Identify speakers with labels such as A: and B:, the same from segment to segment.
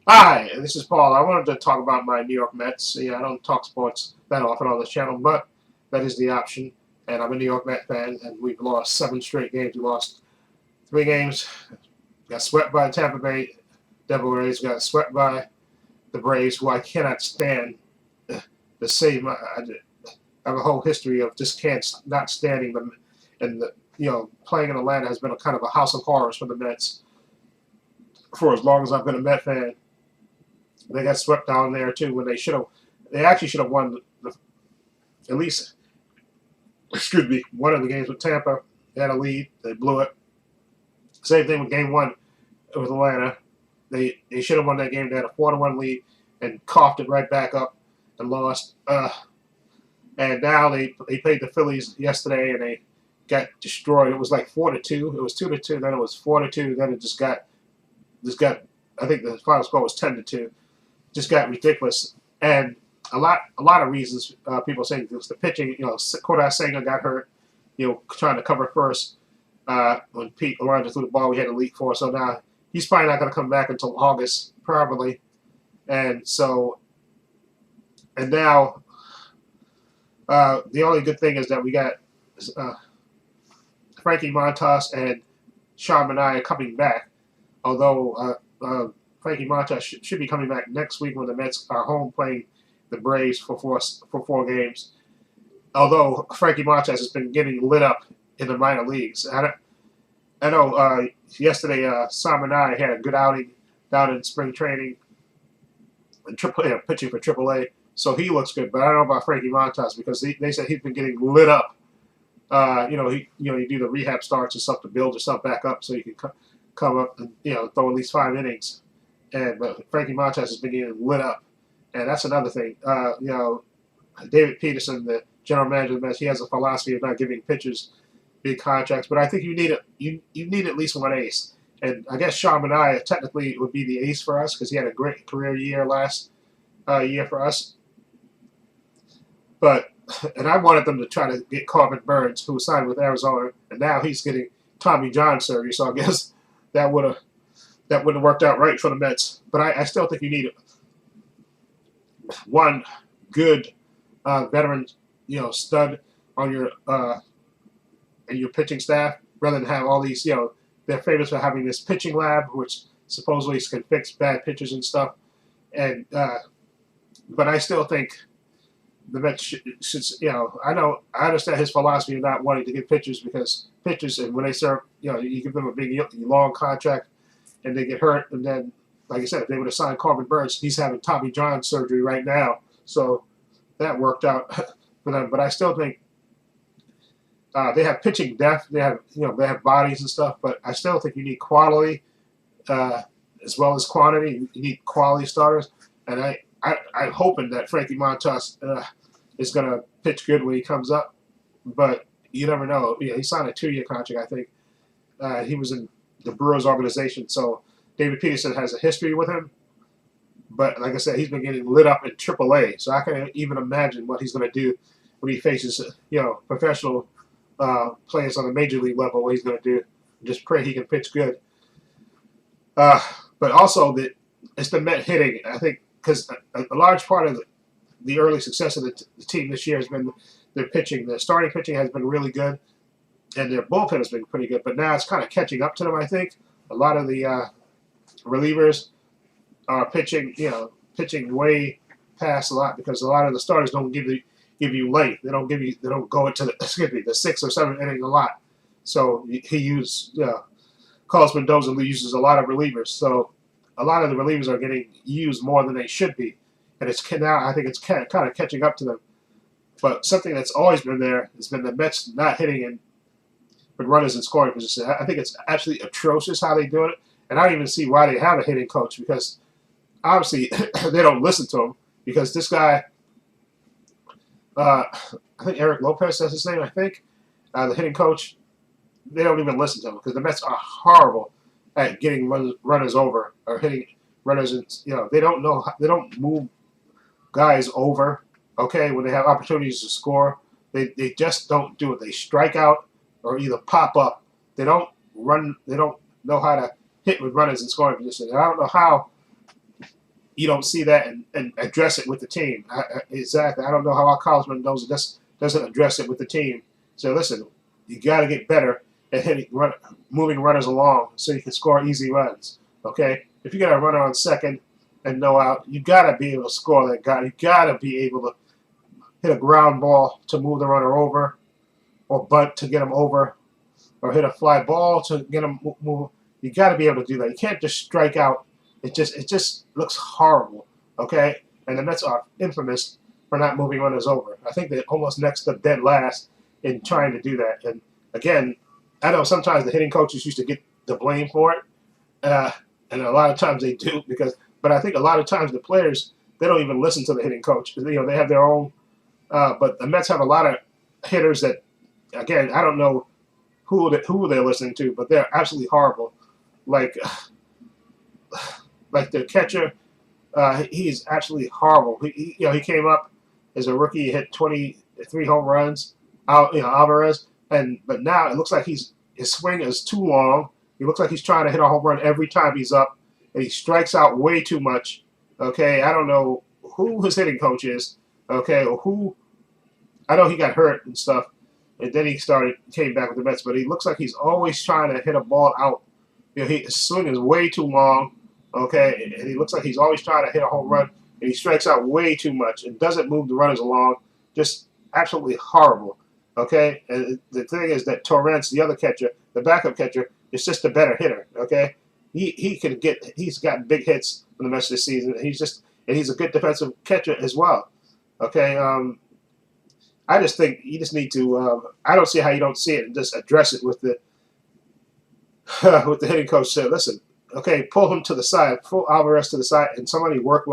A: Hi, this is Paul. I wanted to talk about my New York Mets. Yeah, I don't talk sports that often on this channel, but that is the option. And I'm a New York Met fan, and we've lost 7 straight games. We lost 3 games, got swept by Tampa Bay Devil Rays, got swept by the Braves, who I cannot stand. The same. I have a whole history of just can't not standing them, and playing in Atlanta has been a kind of a house of horrors for the Mets for as long as I've been a Met fan. They got swept down there too when they should have. They actually should have won at least, excuse me, one of the games with Tampa. They had a lead. They blew it. Same thing with game one with Atlanta. They should have won that game. They had a 4-1 lead and coughed it right back up and lost. And now they played the Phillies yesterday and they got destroyed. It was like 4-2. It was 2-2. Then it was 4-2. Then it just got. I think the final score was 10-2. Just got ridiculous. And a lot of reasons people saying it was the pitching. Kodai Senga got hurt. Trying to cover first when Pete Alonso threw the ball. We had a leak for, so now he's probably not going to come back until August, probably. And so, and now the only good thing is that we got Frankie Montas and Sean Manaea coming back. Although Frankie Montas should be coming back next week when the Mets are home playing the Braves for four games. Although Frankie Montas has been getting lit up in the minor leagues. I know yesterday Sean Manaea had a good outing down in spring training and pitching for AAA. So he looks good, but I don't know about Frankie Montas because they said he's been getting lit up. You do the rehab starts and stuff to build yourself back up so you can come up and throw at least 5 innings. But Frankie Montas has been getting lit up, and that's another thing. David Peterson, the general manager of the Mets, he has a philosophy of not giving pitchers big contracts, but I think you need at least one ace. And I guess Sean Manaea technically would be the ace for us because he had a great career year last year for us. But and I wanted them to try to get Corbin Burns, who signed with Arizona, and now he's getting Tommy John surgery. So I guess that wouldn't have worked out right for the Mets. But I still think you need one good veteran, stud on your and your pitching staff, rather than have all these. They're famous for having this pitching lab, which supposedly can fix bad pitchers and stuff. And but I still think the Mets should. I understand his philosophy of not wanting to give pitchers because pitchers, and when they serve, you give them a big long contract, and they get hurt, and then, like I said, if they would have signed Corbin Burns, he's having Tommy John surgery right now, so that worked out for them. But I still think they have pitching depth, they have bodies and stuff, but I still think you need quality as well as quantity. You need quality starters, and I'm hoping that Frankie Montas is going to pitch good when he comes up, but you never know. He signed a 2-year contract, I think. He was in the Brewers organization, so David Peterson has a history with him. But like I said, he's been getting lit up in AAA, so I can't even imagine what he's going to do when he faces professional players on the major league level. What he's going to do? Just pray he can pitch good. But also it's the Met hitting. I think because a large part of the early success of the team this year has been their pitching. The starting pitching has been really good, and their bullpen has been pretty good. But now it's kind of catching up to them. I think a lot of the relievers are pitching way past a lot because a lot of the starters don't give you length. They don't go into the 6th or 7th inning a lot. So he used Carlos Mendoza uses a lot of relievers. So a lot of the relievers are getting used more than they should be, and I think it's kind of catching up to them. But something that's always been there has been the Mets not hitting in with runners in scoring position. I think it's actually atrocious how they do it, and I don't even see why they have a hitting coach because obviously they don't listen to him because this guy, I think Eric Lopez, that's his name, I think, the hitting coach, they don't even listen to him because the Mets are horrible at getting runners over or hitting runners. They don't move guys over. Okay, when they have opportunities to score, they just don't do it. They strike out or either pop up. They don't know how to hit with runners in scoring position. And I don't know how you don't see that and address it with the team. Exactly. I don't know how our college knows it doesn't address it with the team. So listen, you got to get better at moving runners along so you can score easy runs. Okay, if you got a runner on second and no out, you got to be able to score that guy. You got to be able to hit a ground ball to move the runner over, or bunt to get him over, or hit a fly ball to get him move. You got to be able to do that. You can't just strike out. It just looks horrible. Okay, and the Mets are infamous for not moving runners over. I think they're almost next to dead last in trying to do that. And again, I know sometimes the hitting coaches used to get the blame for it, and a lot of times they do but I think a lot of times the players, they don't even listen to the hitting coach. They have their own. But the Mets have a lot of hitters that, again, I don't know who they're listening to, but they're absolutely horrible. Like the catcher, he's absolutely horrible. He came up as a rookie, he hit 23 home runs, Alvarez, but now it looks like his swing is too long. He looks like he's trying to hit a home run every time he's up, and he strikes out way too much. Okay, I don't know who his hitting coach is. Okay, or who. I know he got hurt and stuff, and then he came back with the Mets, but he looks like he's always trying to hit a ball out. His swing is way too long. Okay, and he looks like he's always trying to hit a home run, and he strikes out way too much and doesn't move the runners along. Just absolutely horrible. Okay, and the thing is that Torrance, the other catcher, the backup catcher, is just a better hitter. Okay, he's gotten big hits in the Mets this season. He's a good defensive catcher as well. Okay, I just think you just need to. I don't see how you don't see it and just address it with the with the hitting coach. Say, listen, okay, pull him to the side, pull Alvarez to the side, and somebody work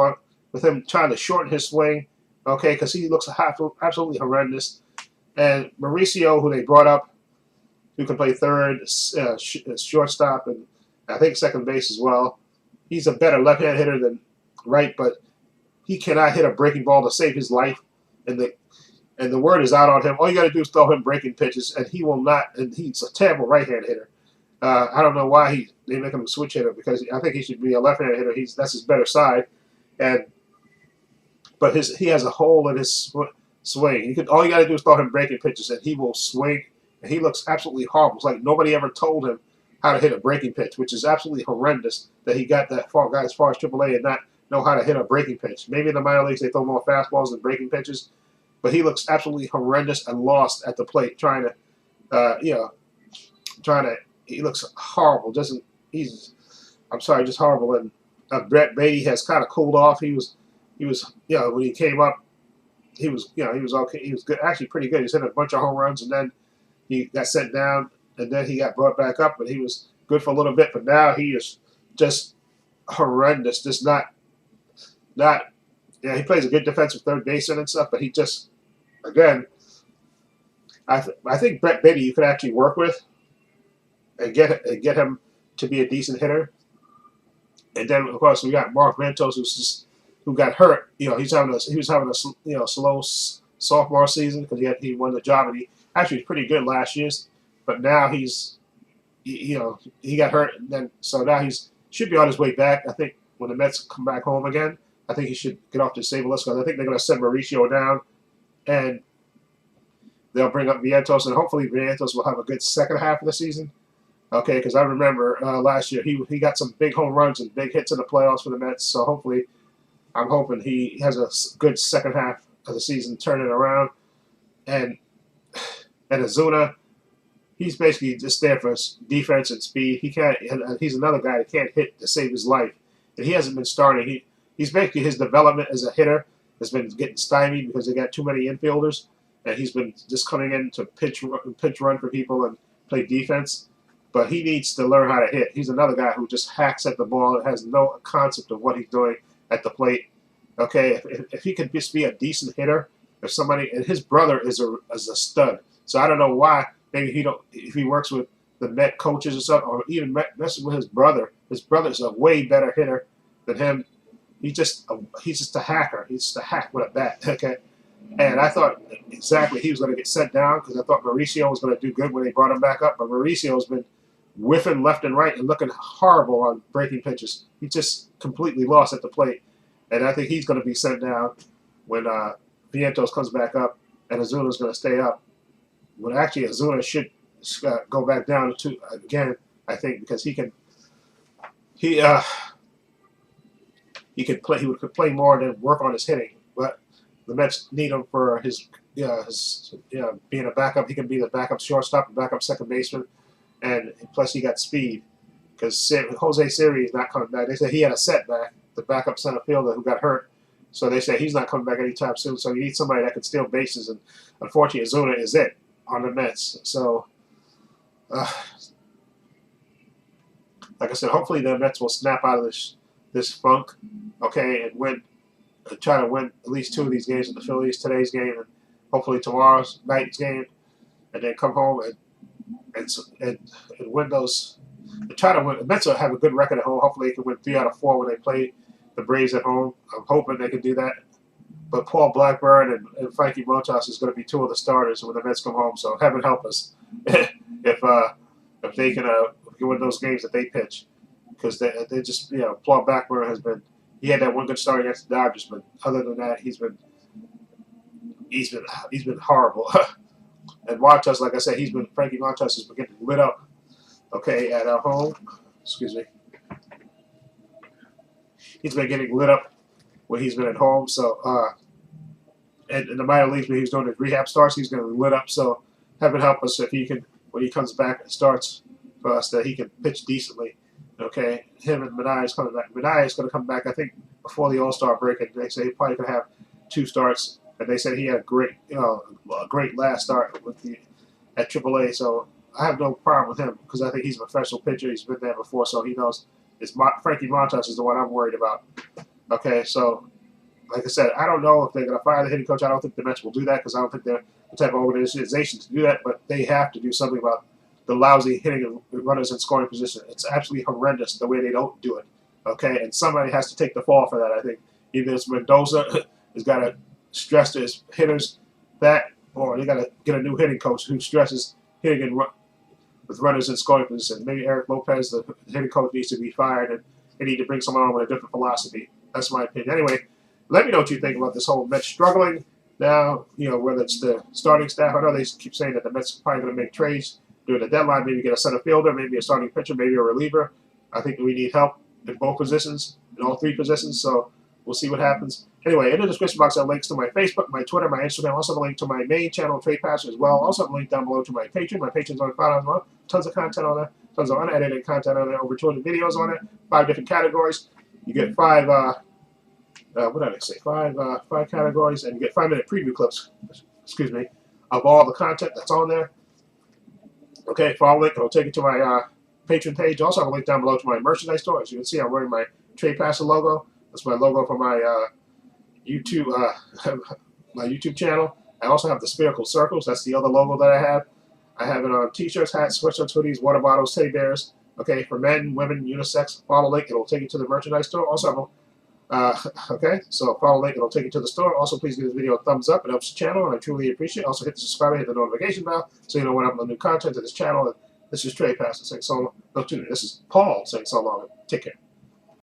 A: with him trying to shorten his swing. Okay, because he looks absolutely horrendous. And Mauricio, who they brought up, who can play third, shortstop, and I think second base as well. He's a better left-hand hitter than right, but he cannot hit a breaking ball to save his life. And the word is out on him. All you got to do is throw him breaking pitches, and he will not. And he's a terrible right-hand hitter. I don't know why they make him a switch hitter, because I think he should be a left-hand hitter. That's his better side, but he has a hole in his swing. All you got to do is throw him breaking pitches, and he will swing. And he looks absolutely horrible. It's like nobody ever told him how to hit a breaking pitch, which is absolutely horrendous that he got as far as AAA and not know how to hit a breaking pitch. Maybe in the minor leagues they throw more fastballs than breaking pitches, but he looks absolutely horrendous and lost at the plate trying to. He looks horrible. I'm sorry, just horrible. And Brett Beatty has kind of cooled off. He was when he came up, he was okay. He was good, actually pretty good. He's hit a bunch of home runs, and then he got sent down, and then he got brought back up, and he was good for a little bit. But now he is just horrendous. Just not. He plays a good defensive third baseman and stuff, but he just, again, I think Brett Beatty you could actually work with and get him to be a decent hitter. And then of course we got Mark Ventos, who got hurt. He was having a slow sophomore season because he won the job, and he actually was pretty good last year. But now he got hurt, and then so now should be on his way back. I think when the Mets come back home again, I think he should get off the disabled list, because I think they're going to send Mauricio down, and they'll bring up Vientos, and hopefully Vientos will have a good second half of the season. Okay, because I remember last year he got some big home runs and big hits in the playoffs for the Mets. So hopefully, I'm hoping he has a good second half of the season, turning around. And Azuna, he's basically just there for defense and speed. He's another guy that can't hit to save his life, and he hasn't been starting. He's basically, his development as a hitter has been getting stymied because they got too many infielders, and he's been just coming in to pitch run for people and play defense. But he needs to learn how to hit. He's another guy who just hacks at the ball and has no concept of what he's doing at the plate. Okay, if he could just be a decent hitter, and his brother is a stud. So I don't know why. Maybe if he works with the Met coaches or something, or even messes with his brother. His brother's a way better hitter than him. He's just a hacker. He's just a hack with a bat. Okay, and I thought exactly he was going to get sent down, because I thought Mauricio was going to do good when they brought him back up. But Mauricio's been whiffing left and right and looking horrible on breaking pitches. He just completely lost at the plate. and I think he's going to be sent down when Vientos comes back up, and Azuna's going to stay up. Well, actually, Azuna should go back down to again. I think because he could play. He could play more and then work on his hitting. But the Mets need him for his being a backup. He can be the backup shortstop and backup second baseman, and plus he got speed. Because Jose Siri is not coming back. They said he had a setback, the backup center fielder who got hurt. So they say he's not coming back anytime soon. So you need somebody that can steal bases, and unfortunately, Azuna is it on the Mets. So, like I said, hopefully the Mets will snap out of this funk, okay, and try to win at least 2 of these games with the Phillies, today's game, and hopefully tomorrow's night's game, and then come home and win those. And try to win. The Mets will have a good record at home. Hopefully, they can win 3 out of 4 when they play the Braves at home. I'm hoping they can do that. But Paul Blackburn and Frankie Montas is going to be 2 of the starters when the Mets come home. So heaven help us if they can win those games that they pitch, because they just Paul Blackburn he had that one good start against the Dodgers, but other than that he's been horrible. And Montas, like I said, Frankie Montas has been getting lit up. Okay, at home, excuse me. He's been getting lit up when he's been at home. So, and in the minor leagues when he was doing his rehab starts, he's going to be lit up. So, heaven help us if he can, when he comes back and starts for us, that he can pitch decently. Okay, him and Minaya is coming back. Minaya is going to come back, I think, before the All-Star break, and they say he probably could have 2 starts. And they said he had a great last start at AAA. So. I have no problem with him because I think he's a professional pitcher. He's been there before, so he knows. Frankie Montas is the one I'm worried about. Okay, so like I said, I don't know if they're going to fire the hitting coach. I don't think the Mets will do that because I don't think they're the type of organization to do that. But they have to do something about the lousy hitting of runners in scoring position. It's absolutely horrendous the way they don't do it. Okay, and somebody has to take the fall for that. I think either it's Mendoza has got to stress to his hitters that, or they got to get a new hitting coach who stresses hitting with runners in scoring position. Maybe Eric Lopez, the hitting coach, needs to be fired, and they need to bring someone on with a different philosophy. That's my opinion. Anyway, let me know what you think about this whole Mets struggling now, whether it's the starting staff. I know they keep saying that the Mets are probably going to make trades during the deadline, maybe get a center fielder, maybe a starting pitcher, maybe a reliever. I think we need help in both positions, in all 3 positions, so we'll see what happens. Anyway, in the description box, I have links to my Facebook, my Twitter, my Instagram. Also, have a link to my main channel, Trepacer, as well. Also, have a link down below to my Patreon. My Patreon's only $5 tons of content on there, tons of unedited content on there, over 200 videos on it, 5 different categories. You get 5, what did I say? 5 categories, and you get 5-minute preview clips, excuse me, of all the content that's on there. Okay, follow link, it'll take you to my Patreon page. Also, have a link down below to my merchandise store. As you can see, I'm wearing my Trepacer logo. That's my logo for my YouTube my YouTube channel. I also have the spherical circles. That's the other logo that I have. I have it on t-shirts, hats, sweatshirts, hoodies, water bottles, teddy bears. Okay, for men, women, unisex. Follow link. It'll take you to the merchandise store. Also, okay, so follow link. It'll take you to the store. Also, please give this video a thumbs up. It helps the channel, and I truly appreciate it. Also, hit the subscribe, hit the notification bell, so you know when I upload new content to this channel. And this is Trepacer saying so long. No, this is Paul saying so long. Take care.